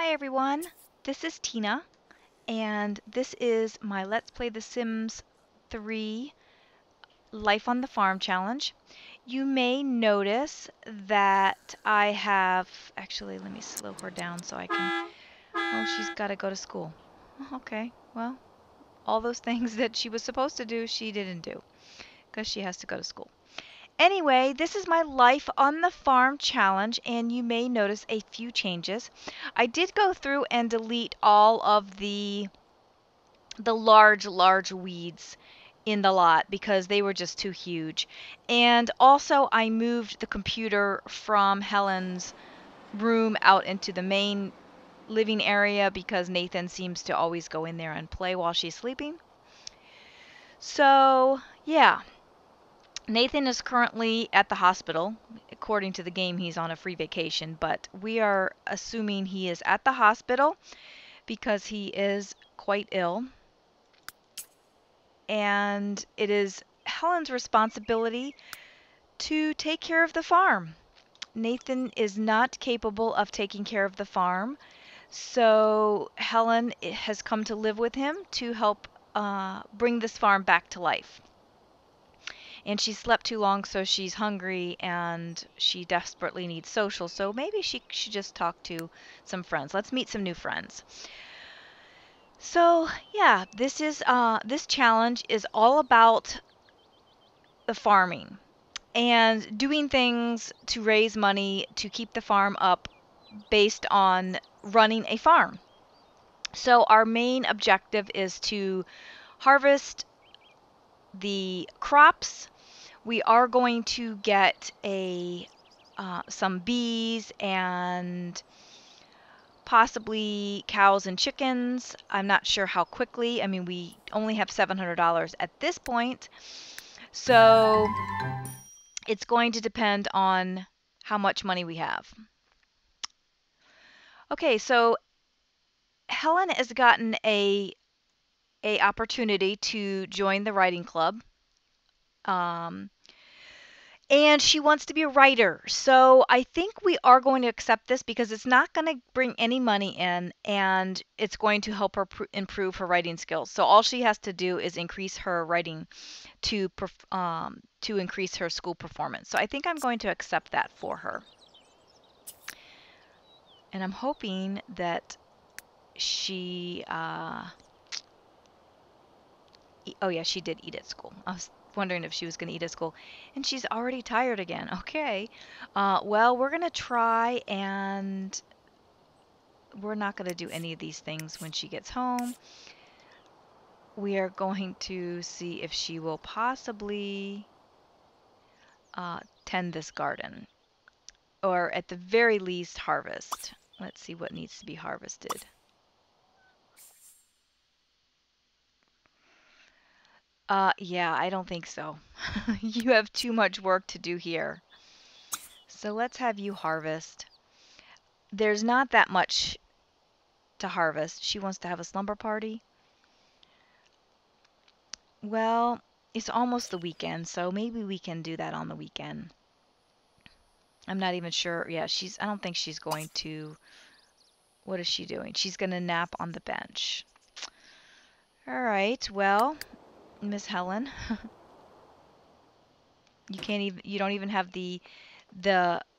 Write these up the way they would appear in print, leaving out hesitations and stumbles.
Hi everyone, this is Tina, and this is my Let's Play The Sims 3 Life on the Farm challenge. You may notice that I have, actually let me slow her down so I can, oh she's got to go to school. Okay, well, all those things that she was supposed to do, she didn't do, because she has to go to school. Anyway, this is my Life on the Farm challenge, and you may notice a few changes. I did go through and delete all of the large weeds in the lot because they were just too huge. And also I moved the computer from Helen's room out into the main living area because Nathan seems to always go in there and play while she's sleeping. So, yeah. Nathan is currently at the hospital. According to the game, he's on a free vacation, but we are assuming he is at the hospital because he is quite ill. And it is Helen's responsibility to take care of the farm. Nathan is not capable of taking care of the farm, so Helen has come to live with him to help bring this farm back to life. And she slept too long, so she's hungry and she desperately needs social. So maybe she should just talk to some friends. Let's meet some new friends. So yeah, this challenge is all about the farming and doing things to raise money to keep the farm up based on running a farm. So our main objective is to harvest the crops. We are going to get some bees and possibly cows and chickens. I'm not sure how quickly. I mean, we only have $700 at this point. So it's going to depend on how much money we have. Okay, so Helen has gotten a opportunity to join the writing club. And she wants to be a writer. So I think we are going to accept this because it's not going to bring any money in, and it's going to help her improve her writing skills. So all she has to do is increase her writing to increase her school performance. So I think I'm going to accept that for her. And I'm hoping that she, oh yeah, she did eat at school. I was wondering if she was going to eat at school. And she's already tired again. Okay. Well, we're going to try, and we're not going to do any of these things when she gets home. We are going to see if she will possibly tend this garden. Or at the very least, harvest. Let's see what needs to be harvested. Yeah, I don't think so. You have too much work to do here. So let's have you harvest. There's not that much to harvest. She wants to have a slumber party. Well, it's almost the weekend, so maybe we can do that on the weekend. I'm not even sure. Yeah, I don't think she's going to. What is she doing? She's going to nap on the bench. All right, well, Miss Helen, you don't even have the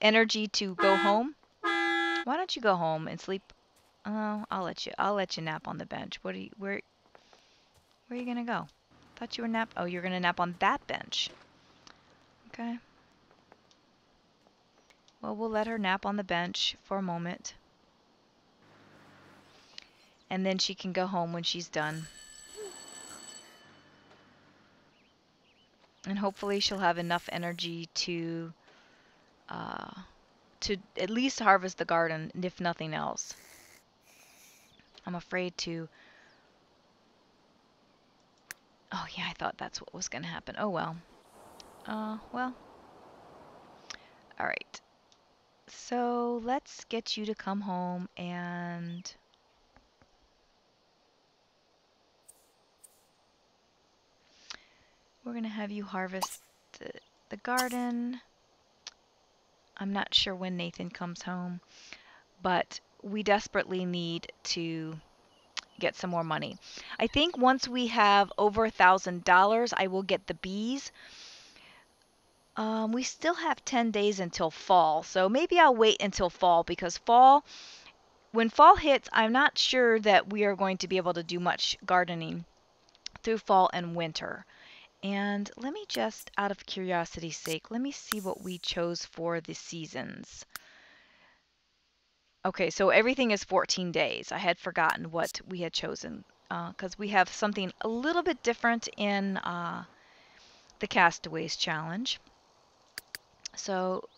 energy to go home. Why don't you go home and sleep? Oh, I'll let you nap on the bench. Where are you gonna go? Thought you were nap. Oh, you're gonna nap on that bench. Okay. Well, we'll let her nap on the bench for a moment. And then she can go home when she's done. And hopefully she'll have enough energy to at least harvest the garden, if nothing else. I'm afraid to... Oh yeah, I thought that's what was gonna happen. Oh well. Well. Alright. So let's get you to come home and... We're going to have you harvest the garden. I'm not sure when Nathan comes home, but we desperately need to get some more money. I think once we have over $1,000, I will get the bees. We still have 10 days until fall, so maybe I'll wait until fall because when fall hits, I'm not sure that we are going to be able to do much gardening through fall and winter. And let me just, out of curiosity's sake, let me see what we chose for the seasons. Okay, so everything is 14 days. I had forgotten what we had chosen because we have something a little bit different in the Castaways Challenge. So,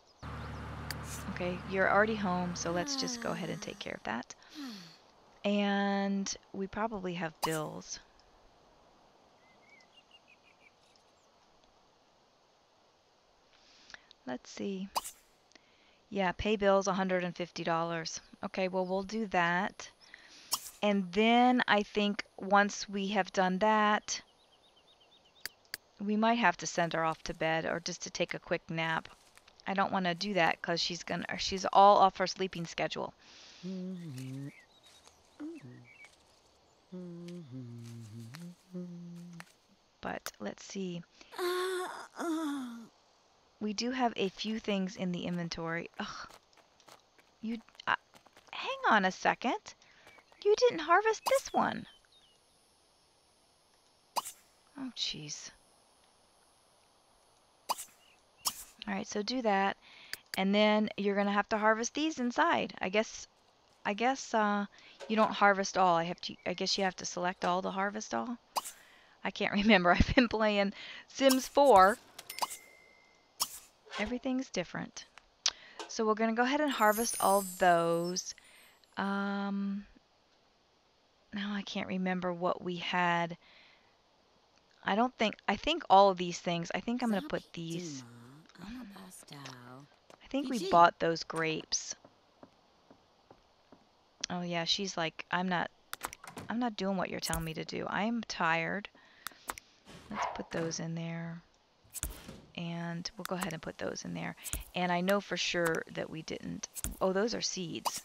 okay, you're already home, so let's just go ahead and take care of that. And we probably have bills. Let's see. Yeah, pay bills $150. Okay, well, we'll do that. And then I think once we have done that, we might have to send her off to bed or just to take a quick nap. I don't want to do that because she's all off her sleeping schedule. But let's see. We do have a few things in the inventory. Ugh. Hang on a second. You didn't harvest this one. Oh, jeez. All right, so do that. And then you're going to have to harvest these inside. I guess you don't harvest all. I guess you have to select all to harvest all. I can't remember. I've been playing Sims 4. Everything's different. So we're going to go ahead and harvest all those. Now I can't remember what we had. I think all of these things. I think I'm going to put these. I think we bought those grapes. Oh yeah, she's like, I'm not doing what you're telling me to do. I'm tired. Let's put those in there. And we'll go ahead and put those in there. And I know for sure that we didn't. Oh, those are seeds.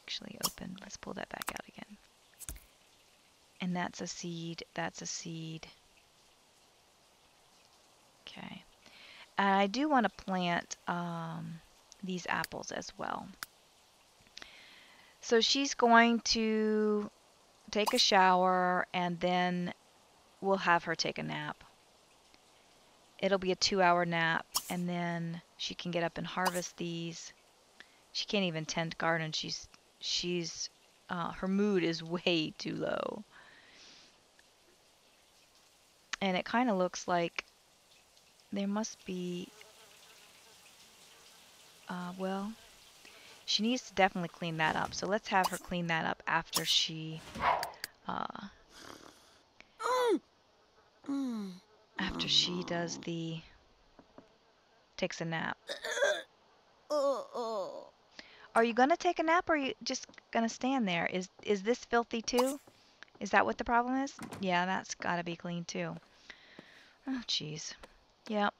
Actually open. Let's pull that back out again. And that's a seed. That's a seed. Okay. And I do want to plant these apples as well. So she's going to take a shower and then we'll have her take a nap. It'll be a 2-hour nap and then she can get up and harvest these. She can't even tend garden. Her mood is way too low. And it kind of looks like there must be, well, she needs to definitely clean that up. So let's have her clean that up after she, takes a nap. Are you gonna take a nap or are you just gonna stand there? Is this filthy too? Is that what the problem is? Yeah, that's gotta be clean too. Oh, jeez. Yep.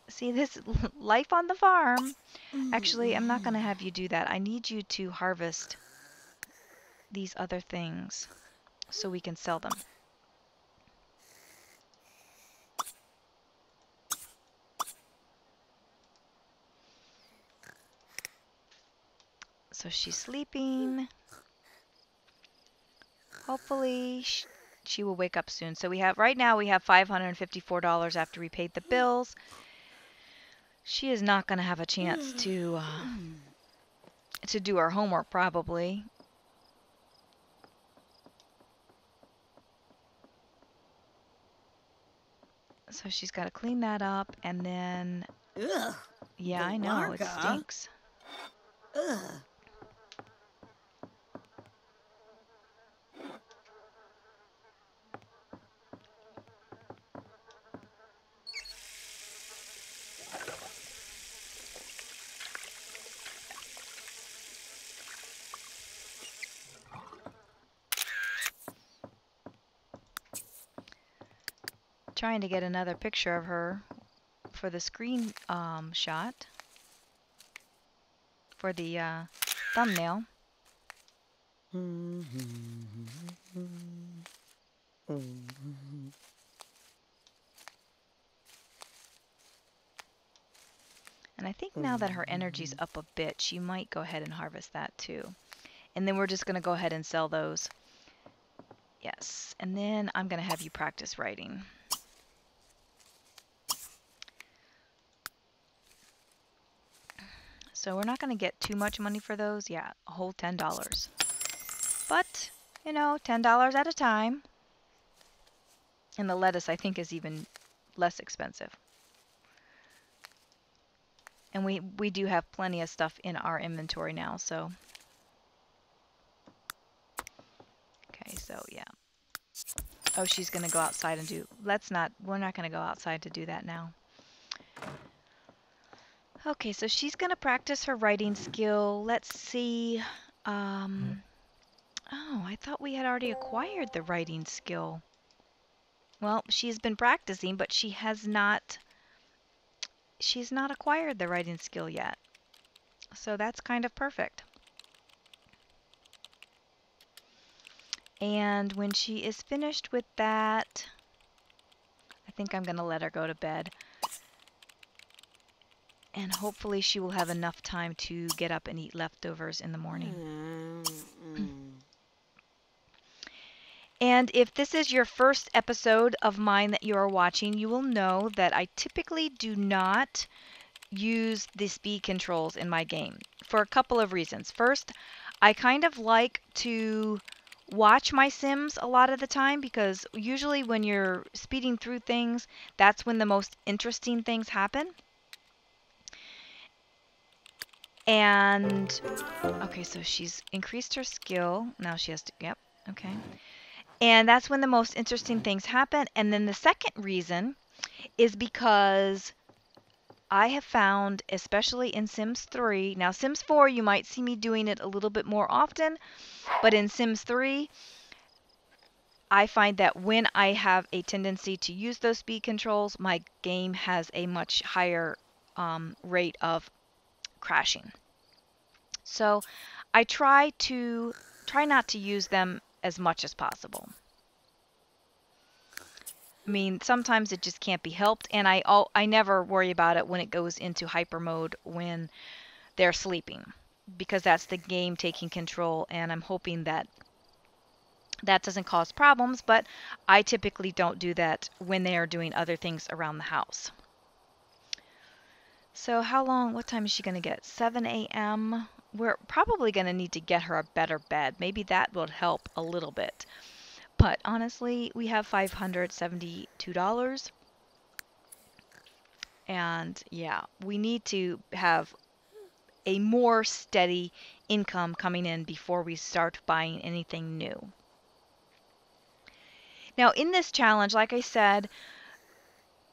See, this life on the farm. Actually, I'm not gonna have you do that. I need you to harvest these other things so we can sell them. So she's sleeping. Hopefully she will wake up soon. So right now we have $554 after we paid the bills. She is not going to have a chance to do her homework probably. So she's got to clean that up and then yeah, I know it stinks. Trying to get another picture of her for the screen shot for the thumbnail. And I think now that her energy's up a bit, she might go ahead and harvest that too. And then we're just going to go ahead and sell those. Yes. And then I'm going to have you practice writing. So we're not going to get too much money for those. Yeah, a whole $10. But, you know, $10 at a time. And the lettuce, I think, is even less expensive. And we do have plenty of stuff in our inventory now, so. Okay, so yeah. Oh, she's going to go outside and do, we're not going to go outside to do that now. Okay, so she's going to practice her writing skill. Let's see. Oh, I thought we had already acquired the writing skill. Well, she's been practicing, but she's not acquired the writing skill yet. So that's kind of perfect. And when she is finished with that, I think I'm going to let her go to bed. And hopefully she will have enough time to get up and eat leftovers in the morning. And if this is your first episode of mine that you are watching, you will know that I typically do not use the speed controls in my game for a couple of reasons. First, I kind of like to watch my Sims a lot of the time because usually when you're speeding through things, that's when the most interesting things happen. And, okay, so she's increased her skill. Now she has to, yep, okay. And that's when the most interesting things happen. And then the second reason is because I have found, especially in Sims 3, now Sims 4, you might see me doing it a little bit more often, but in Sims 3, I find that when I have a tendency to use those speed controls, my game has a much higher rate of crashing. So I try not to use them as much as possible. I mean, sometimes it just can't be helped, and I never worry about it when it goes into hyper mode when they're sleeping, because that's the game taking control, and I'm hoping that that doesn't cause problems, but I typically don't do that when they are doing other things around the house. So what time is she going to get? 7 a.m. We're probably going to need to get her a better bed. Maybe that will help a little bit. But honestly, we have $572. And yeah, we need to have a more steady income coming in before we start buying anything new. Now, in this challenge, like I said,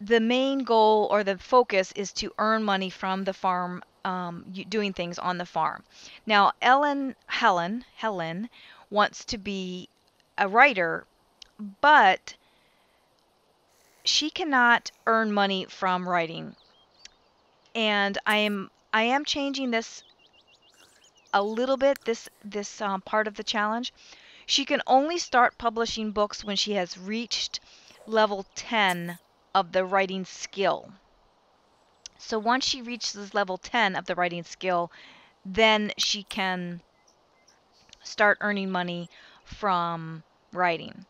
the main goal or the focus is to earn money from the farm, doing things on the farm. Now, Helen wants to be a writer, but she cannot earn money from writing. And I am changing this a little bit, this part of the challenge. She can only start publishing books when she has reached level 10 of the writing skill. So once she reaches level 10 of the writing skill, then she can start earning money from writing.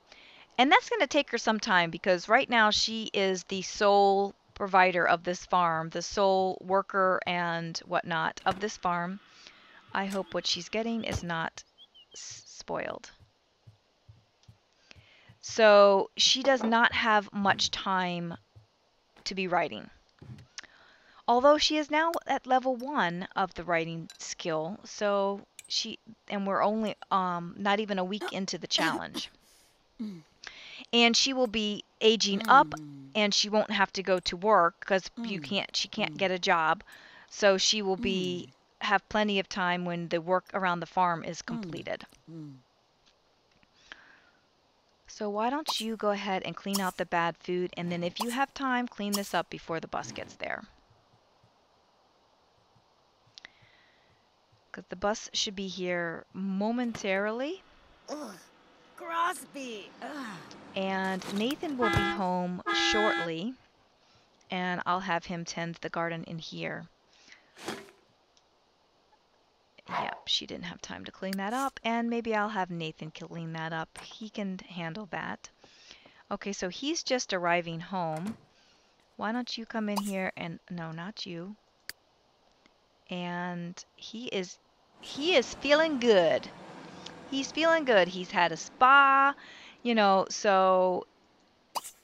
And that's going to take her some time because right now she is the sole provider of this farm, the sole worker and whatnot of this farm. I hope what she's getting is not spoiled. So she does not have much time to be writing. Although she is now at level 1 of the writing skill, and we're only not even a week into the challenge. And she will be aging up, and she won't have to go to work because she can't get a job. So she will have plenty of time when the work around the farm is completed. So why don't you go ahead and clean out the bad food, and then if you have time, clean this up before the bus gets there. because the bus should be here momentarily. Ugh, Crosby. Ugh. And Nathan will be home shortly, and I'll have him tend the garden in here. Yep, she didn't have time to clean that up, and maybe I'll have Nathan clean that up. He can handle that. Okay, so he's just arriving home. Why don't you come in here and, no, not you. And he is feeling good. He's feeling good. He's had a spa, you know, so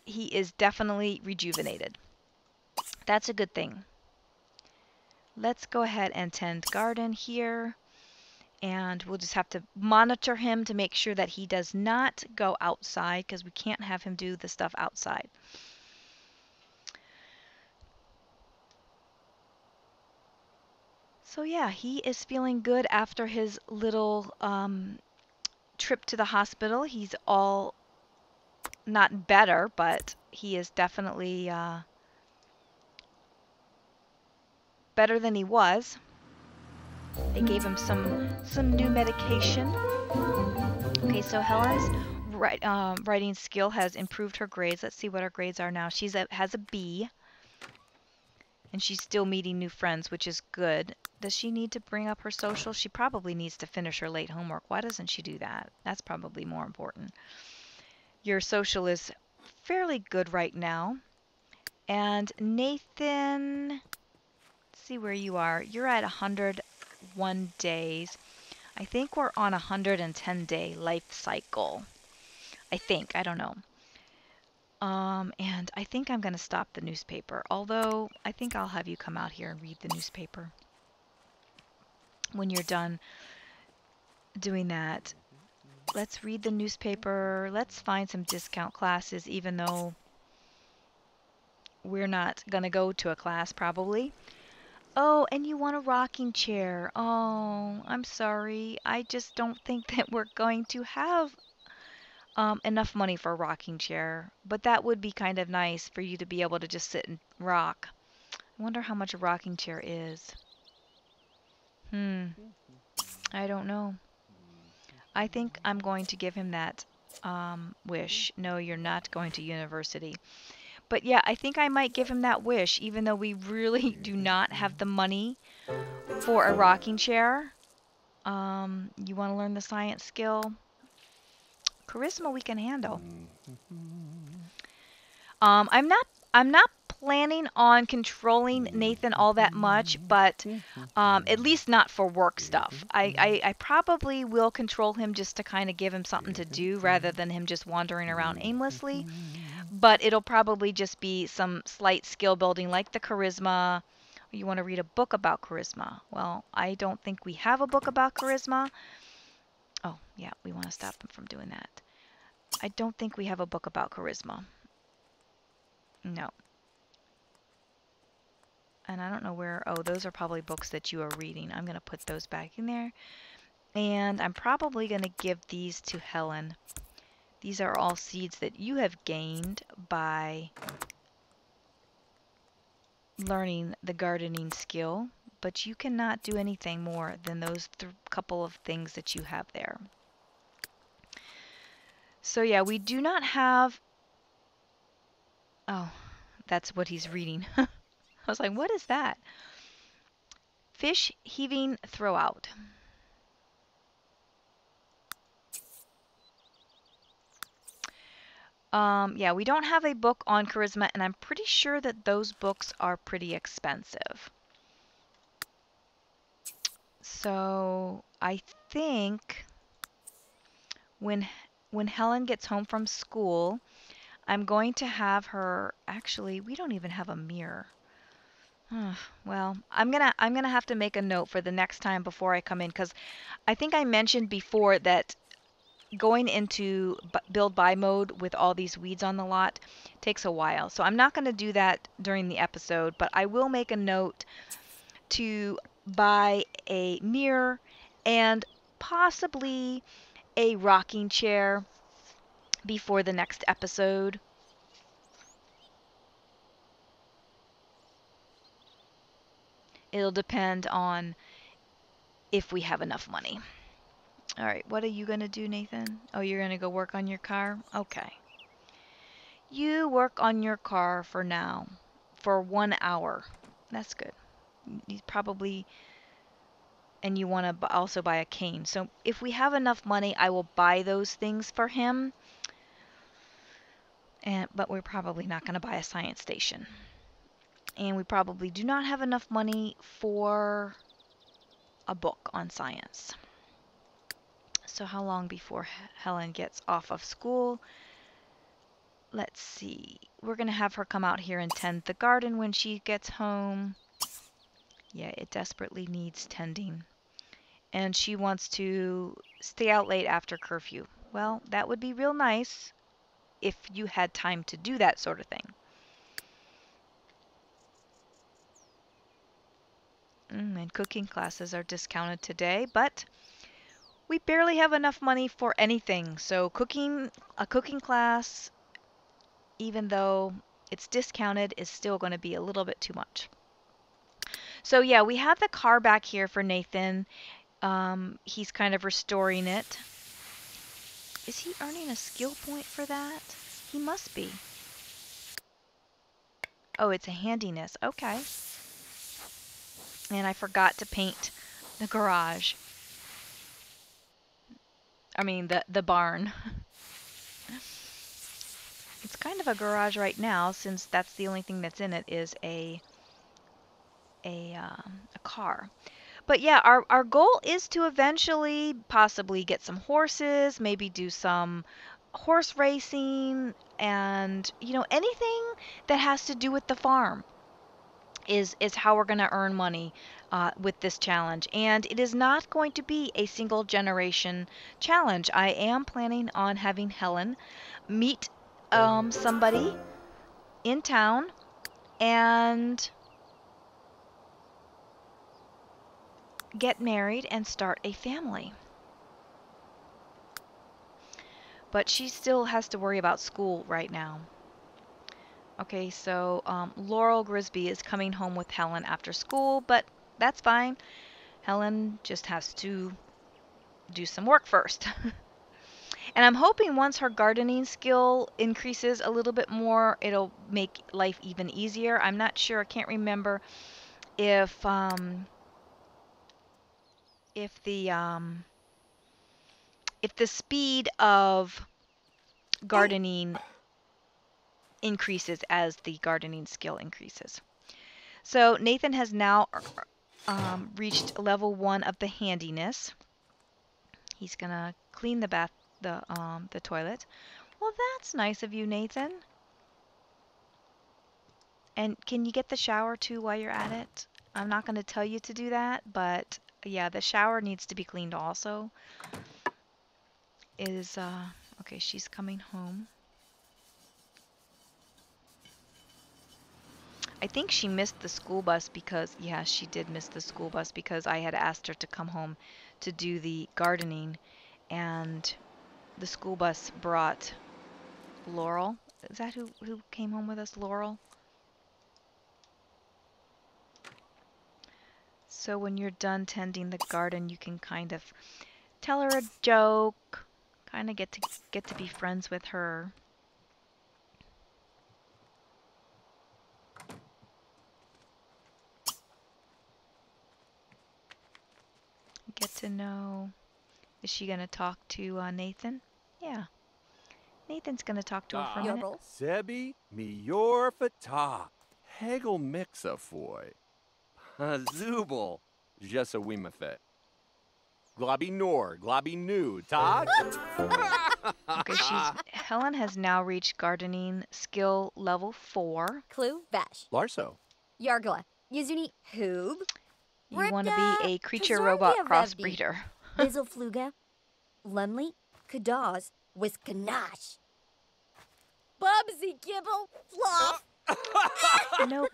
he is definitely rejuvenated. That's a good thing. Let's go ahead and tend garden here. And we'll just have to monitor him to make sure that he does not go outside, because we can't have him do the stuff outside. So yeah, he is feeling good after his little trip to the hospital. He's all not better, but he is definitely better than he was. They gave him some new medication. Okay, so Helen's writing skill has improved her grades. Let's see what her grades are now. She has a B, and she's still meeting new friends, which is good. Does she need to bring up her social? She probably needs to finish her late homework. Why doesn't she do that? That's probably more important. Your social is fairly good right now. And Nathan, let's see where you are. You're at 101 days. I think we're on a 110-day life cycle. I think. I don't know. And I think I'm going to stop the newspaper. Although, I think I'll have you come out here and read the newspaper when you're done doing that. Let's read the newspaper. Let's find some discount classes, even though we're not going to go to a class probably. Oh, and you want a rocking chair. Oh, I'm sorry. I just don't think that we're going to have enough money for a rocking chair. But that would be kind of nice for you to be able to just sit and rock. I wonder how much a rocking chair is. I don't know. I think I'm going to give him that wish. No, you're not going to university. But yeah, I think I might give him that wish, even though we really do not have the money for a rocking chair. You want to learn the science skill? Charisma we can handle. I'm not planning on controlling Nathan all that much, but at least not for work stuff. I probably will control him just to kind of give him something to do rather than him just wandering around aimlessly. But it'll probably just be some slight skill building like the charisma. You want to read a book about charisma. Well, I don't think we have a book about charisma. Oh, yeah, we want to stop him from doing that. I don't think we have a book about charisma. No. And I don't know where, oh, those are probably books that you are reading. I'm going to put those back in there. And I'm probably going to give these to Helen. These are all seeds that you have gained by learning the gardening skill, but you cannot do anything more than those couple of things that you have there. So yeah, we do not have, oh, that's what he's reading. I was like, what is that? Fish heaving throwout. Yeah, we don't have a book on charisma, and I'm pretty sure that those books are pretty expensive. So I think when Helen gets home from school, I'm going to have her, actually, we don't even have a mirror. Well, I'm gonna have to make a note for the next time before I come in, because I think I mentioned before that going into build buy mode with all these weeds on the lot takes a while. So I'm not going to do that during the episode, but I will make a note to buy a mirror and possibly a rocking chair before the next episode. It'll depend on if we have enough money. All right, what are you going to do, Nathan? Oh, you're going to go work on your car? Okay. You work on your car for now, for 1 hour. That's good. You probably, and you want to also buy a cane. So if we have enough money, I will buy those things for him. But we're probably not going to buy a science station. And we probably do not have enough money for a book on science. So how long before Helen gets off of school? Let's see. We're going to have her come out here and tend the garden when she gets home. Yeah, it desperately needs tending. And she wants to stay out late after curfew. Well, that would be real nice if you had time to do that sort of thing. And cooking classes are discounted today, but we barely have enough money for anything. So a cooking class, even though it's discounted, is still going to be a little bit too much. So yeah, we have the car back here for Nathan. He's kind of restoring it. Is he earning a skill point for that? He must be. Oh, it's a handiness. Okay. And I forgot to paint the garage. I mean, the barn. It's kind of a garage right now, since that's the only thing that's in it is a car. But yeah, our goal is to eventually possibly get some horses, maybe do some horse racing, and anything that has to do with the farm is how we're going to earn money with this challenge. And it is not going to be a single generation challenge. I am planning on having Helen meet somebody in town and get married and start a family. But she still has to worry about school right now. Okay, so Laurel Grisby is coming home with Helen after school, but that's fine. Helen just has to do some work first. And I'm hoping once her gardening skill increases a little bit more, it'll make life even easier. I'm not sure, I can't remember if the speed of gardening increases as the gardening skill increases. So Nathan has now reached level 1 of the handiness. He's gonna clean the toilet. Well, that's nice of you, Nathan. And can you get the shower too while you're at it? I'm not going to tell you to do that, but yeah, the shower needs to be cleaned also. Okay, she's coming home. I think she missed the school bus because, yeah, she did miss the school bus because I had asked her to come home to do the gardening, and the school bus brought Laurel. Is that who came home with us, Laurel? So when you're done tending the garden, you can kind of tell her a joke, kind of get to be friends with her. Get to know. Is she gonna talk to Nathan? Yeah, Nathan's gonna talk to her for a minute. Sebi miyor fata. Hegel mixa foy. Zubel. Jessa wimafet. Globby nor, globby nu, ta? Okay, Helen has now reached gardening skill level 4. Clue, Vash. Larso. Yargla. Yuzuni, Hoob. You want to be a creature-robot crossbreeder. Bizzlefluga. Lumley. Kadaz. Wiskanash. Bubsy Gibble. Flop. Nope,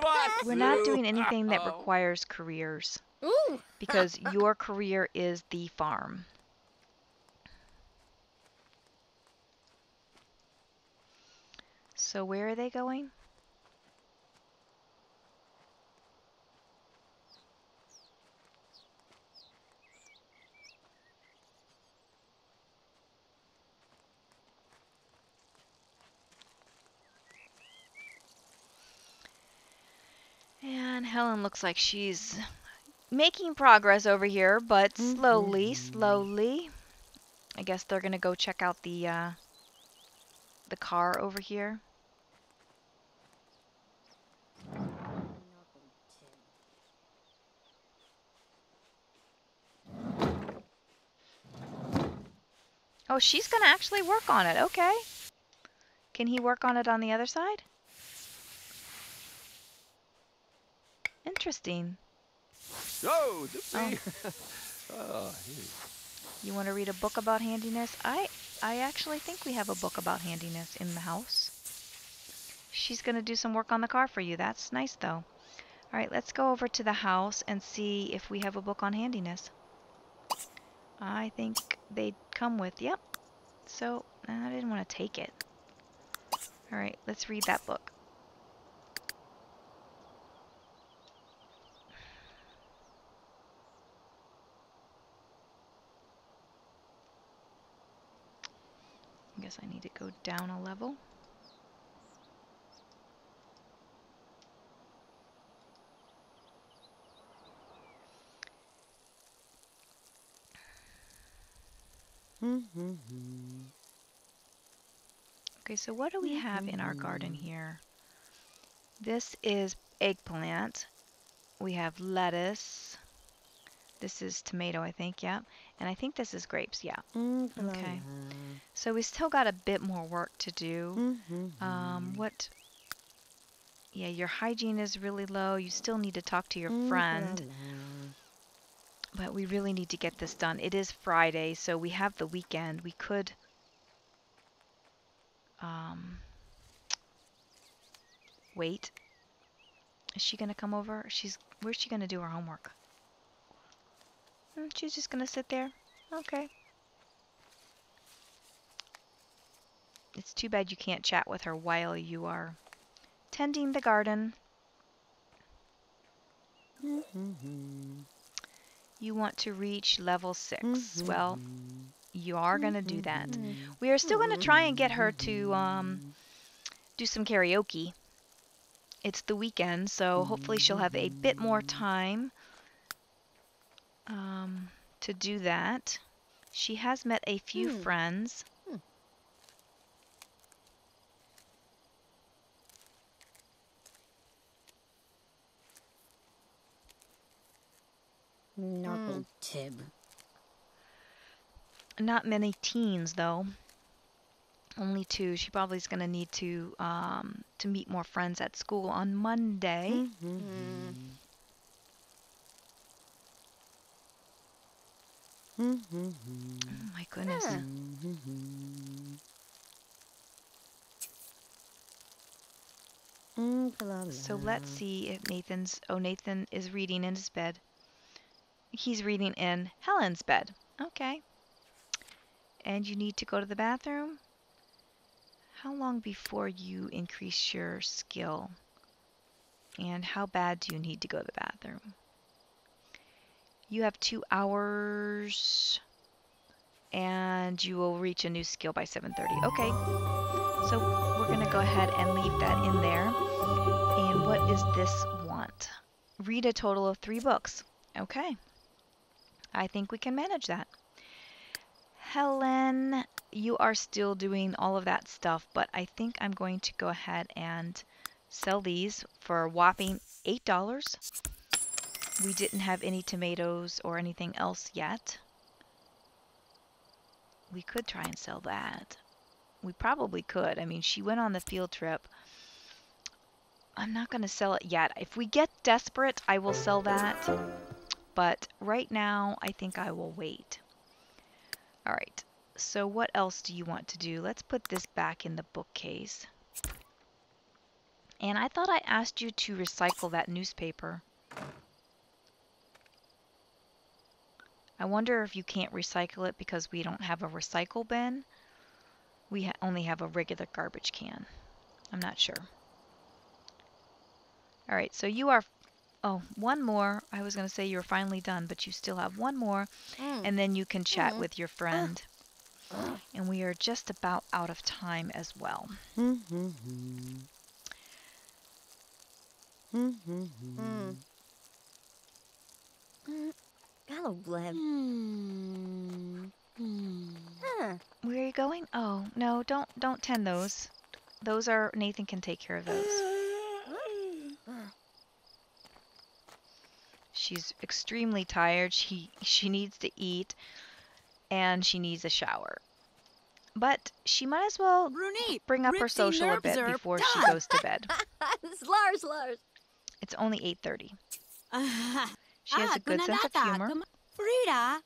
we're not doing anything that requires careers. Ooh. Because your career is the farm. So where are they going? And Helen looks like she's making progress over here, but slowly, slowly. I guess they're gonna go check out the car over here. Oh, she's gonna actually work on it. Okay. Can he work on it on the other side? Interesting. Oh, Zippy. Oh, hey. You want to read a book about handiness? I actually think we have a book about handiness in the house. She's going to do some work on the car for you. That's nice, though. All right, let's go over to the house and see if we have a book on handiness. I think they'd come with, yep. So, I didn't want to take it. All right, let's read that book. I guess I need to go down a level. Okay, so what do we have in our garden here? This is eggplant. We have lettuce. This is tomato, I think, yeah. And I think this is grapes, yeah. Okay. So we still got a bit more work to do. Yeah, your hygiene is really low. You still need to talk to your friend. But we really need to get this done. It is Friday, so we have the weekend. We could wait. Is she gonna come over? Where's she gonna do her homework? She's just gonna sit there. Okay. It's too bad you can't chat with her while you are tending the garden. You want to reach level 6. Well, you are gonna do that. We are still gonna try and get her to do some karaoke. It's the weekend, so hopefully she'll have a bit more time to do that. She has met a few friends. Tib. Not many teens, though. Only 2. She probably is going to need to meet more friends at school on Monday. Oh my goodness. So let's see if Nathan is reading in his bed. He's reading in Helen's bed. Okay. And you need to go to the bathroom? How long before you increase your skill? And how bad do you need to go to the bathroom? You have 2 hours and you will reach a new skill by 7:30. Okay. So we're going to go ahead and leave that in there. And what is this want? Read a total of 3 books. Okay. I think we can manage that. Helen, you are still doing all of that stuff, but I think I'm going to go ahead and sell these for a whopping $8. We didn't have any tomatoes or anything else yet. We could try and sell that. We probably could. I mean, she went on the field trip. I'm not going to sell it yet. If we get desperate, I will sell that. But right now, I think I will wait. All right. So what else do you want to do? Let's put this back in the bookcase. And I thought I asked you to recycle that newspaper. I wonder if you can't recycle it because we don't have a recycle bin. We only have a regular garbage can. I'm not sure. All right, so you are... Oh, one more. I was going to say you were finally done, but you still have one more. And then you can chat with your friend. And we are just about out of time as well. Hello, Bleb. Where are you going? Oh, no, don't tend those. Those are Nathan can take care of those. She's extremely tired. She needs to eat and she needs a shower. But she might as well Bruni, bring up her Ripsy social a bit Nerbzer, before she done. goes to bed. Slars. It's only 8:30. She has a good sense of humor. Frida,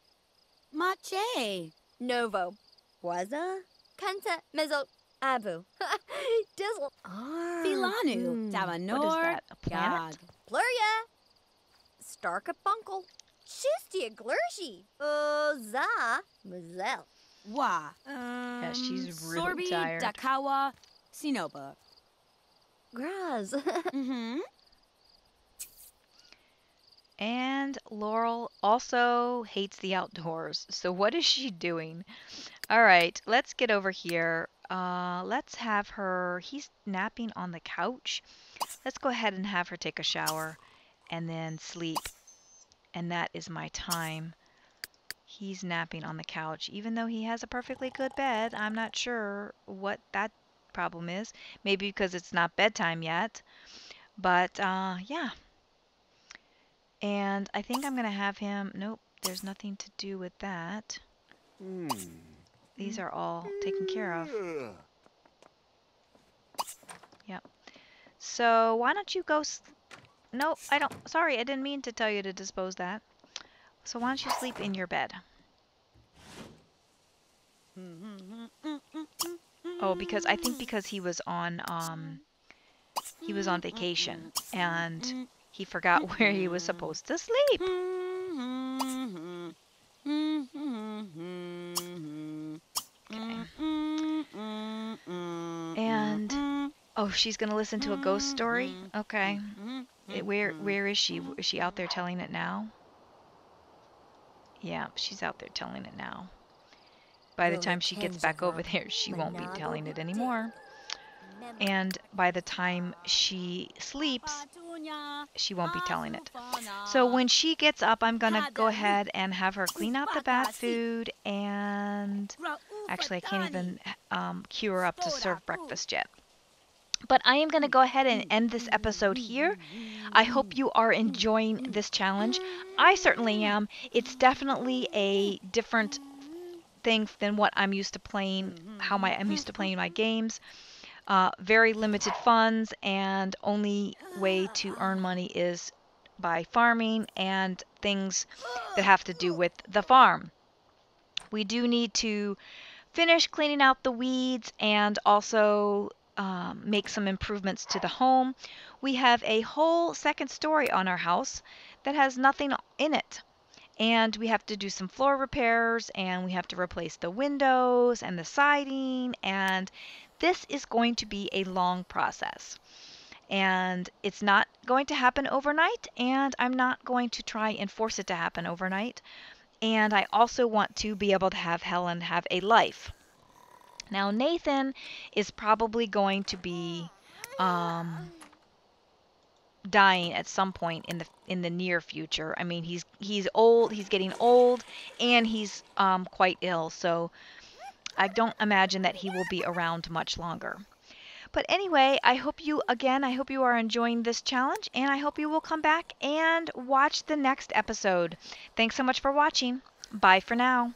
Mache. Novo. Waza. Kanta. Mezzo. Abu. Dizzle. Filanu, What is Davanor, that? A planet? Pluria. Starka Bunkle. Shistia Glurshi. Za. Mazel. Wa. Yeah, she's really Sorbi, tired. Dakawa, Sinoba. Graz. And Laurel also hates the outdoors. So what is she doing? All right, let's get over here. Let's have her, he's napping on the couch. Let's go ahead and have her take a shower and then sleep. And that is my time. He's napping on the couch. Even though he has a perfectly good bed, I'm not sure what that problem is. Maybe because it's not bedtime yet. But yeah. And I think I'm going to have him... Nope, there's nothing to do with that. These are all taken care of. Yep. So why don't you go... Nope, I don't... Sorry, I didn't mean to tell you to dispose that. So why don't you sleep in your bed? Oh, because I think because he was on vacation and he forgot where he was supposed to sleep. Okay. And oh, she's gonna listen to a ghost story? Okay. Where is she? Is she out there telling it now? Yeah, she's out there telling it now. By the time she gets back over there, she won't be telling it anymore. And by the time she sleeps, she won't be telling it. So when she gets up, I'm going to go ahead and have her clean out the bat food. And actually, I can't even cue her up to serve breakfast yet. But I am going to go ahead and end this episode here. I hope you are enjoying this challenge. I certainly am. It's definitely a different thing than what I'm used to playing, I'm used to playing my games. Very limited funds, and only way to earn money is by farming and things that have to do with the farm. We do need to finish cleaning out the weeds and also make some improvements to the home. We have a whole second story on our house that has nothing in it. And we have to do some floor repairs, and we have to replace the windows and the siding, and this is going to be a long process. And it's not going to happen overnight, and I'm not going to try and force it to happen overnight. And I also want to be able to have Helen have a life. Now, Nathan is probably going to be dying at some point in the near future. I mean, he's old, he's getting old, and he's quite ill, so I don't imagine that he will be around much longer. But anyway, I hope you are enjoying this challenge, and I hope you will come back and watch the next episode. Thanks so much for watching. Bye for now.